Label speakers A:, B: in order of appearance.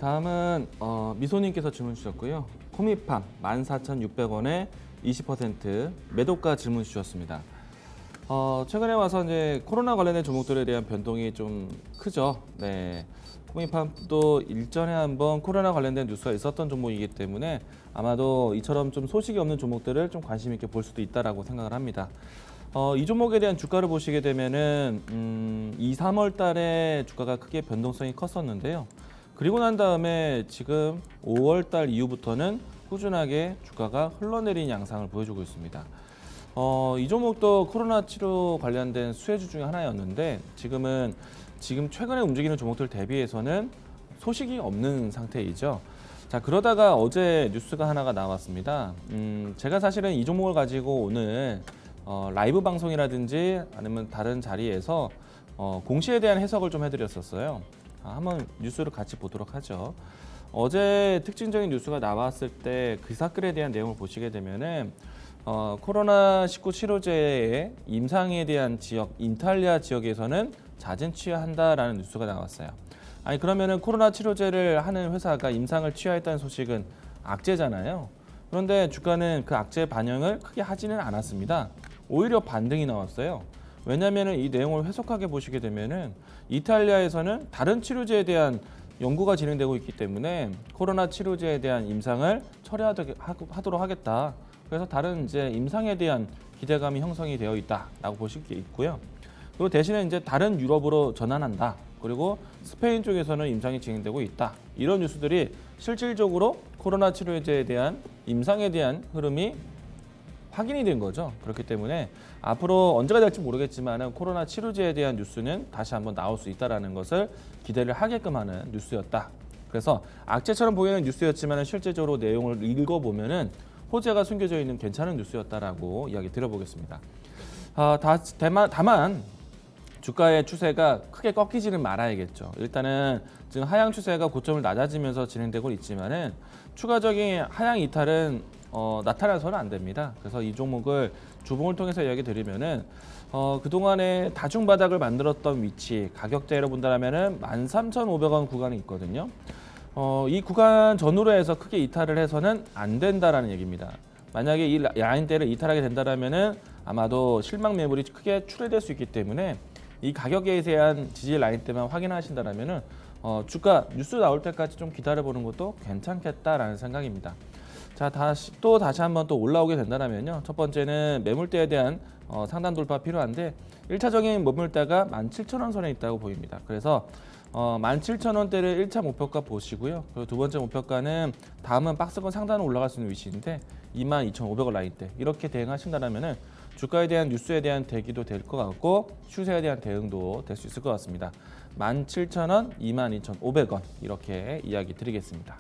A: 다음은 미소님께서 질문 주셨고요. 코미팜 14,600원에 20% 매도가 질문 주셨습니다. 최근에 와서 이제 코로나 관련된 종목들에 대한 변동이 좀 크죠. 네. 코미팜도 일전에 한번 코로나 관련된 뉴스가 있었던 종목이기 때문에 아마도 이처럼 좀 소식이 없는 종목들을 좀 관심 있게 볼 수도 있다라고 생각을 합니다. 이 종목에 대한 주가를 보시게 되면은 2, 3월 달에 주가가 크게 변동성이 컸었는데요. 그리고 난 다음에 지금 5월 달 이후부터는 꾸준하게 주가가 흘러내린 양상을 보여주고 있습니다. 이 종목도 코로나 치료 관련된 수혜주 중에 하나였는데 지금 최근에 움직이는 종목들 대비해서는 소식이 없는 상태이죠. 자, 그러다가 어제 뉴스가 하나가 나왔습니다. 제가 사실은 이 종목을 가지고 오늘 라이브 방송이라든지 아니면 다른 자리에서 공시에 대한 해석을 좀 해드렸었어요. 한번 뉴스를 같이 보도록 하죠. 어제 특징적인 뉴스가 나왔을 때 그 사건에 대한 내용을 보시게 되면은 코로나19 치료제의 임상에 대한 지역, 이탈리아 지역에서는 잦은 취하한다라는 뉴스가 나왔어요. 아니 그러면은 코로나 치료제를 하는 회사가 임상을 취하했다는 소식은 악재잖아요. 그런데 주가는 그 악재 반영을 크게 하지는 않았습니다. 오히려 반등이 나왔어요. 왜냐하면 이 내용을 해석하게 보시게 되면은 이탈리아에서는 다른 치료제에 대한 연구가 진행되고 있기 때문에 코로나 치료제에 대한 임상을 처리하도록 하겠다. 그래서 다른 이제 임상에 대한 기대감이 형성이 되어 있다라고 보실 수 있고요. 그리고 대신에 이제 다른 유럽으로 전환한다. 그리고 스페인 쪽에서는 임상이 진행되고 있다. 이런 뉴스들이 실질적으로 코로나 치료제에 대한 임상에 대한 흐름이 확인이 된 거죠. 그렇기 때문에 앞으로 언제가 될지 모르겠지만 코로나 치료제에 대한 뉴스는 다시 한번 나올 수 있다는 것을 기대를 하게끔 하는 뉴스였다. 그래서 악재처럼 보이는 뉴스였지만 실제적으로 내용을 읽어보면 호재가 숨겨져 있는 괜찮은 뉴스였다라고 이야기 드려보겠습니다. 다만 주가의 추세가 크게 꺾이지는 말아야겠죠. 일단은 지금 하향 추세가 고점을 낮아지면서 진행되고 있지만은 추가적인 하향 이탈은 나타나서는 안 됩니다. 그래서 이 종목을 주봉을 통해서 이야기 드리면은 그동안에 다중 바닥을 만들었던 위치 가격대로 본다면은 13,500원 구간이 있거든요. 이 구간 전후로 해서 크게 이탈을 해서는 안 된다라는 얘기입니다. 만약에 이 라인대를 이탈하게 된다라면은 아마도 실망 매물이 크게 출회될 수 있기 때문에 이 가격에 대한 지지 라인대만 확인하신다라면은 주가 뉴스 나올 때까지 좀 기다려보는 것도 괜찮겠다라는 생각입니다. 자, 다시 한번 또 올라오게 된다면요. 첫 번째는 매물대에 대한 상단 돌파 필요한데 1차적인 매물대가 17,000원 선에 있다고 보입니다. 그래서 17,000원대를 1차 목표가 보시고요. 그리고 두 번째 목표가는 다음은 박스권 상단으로 올라갈 수 있는 위치인데 22,500원 라인대 이렇게 대응하신다면은 주가에 대한 뉴스에 대한 대기도 될 것 같고 추세에 대한 대응도 될 수 있을 것 같습니다. 17,000원, 22,500원 이렇게 이야기 드리겠습니다.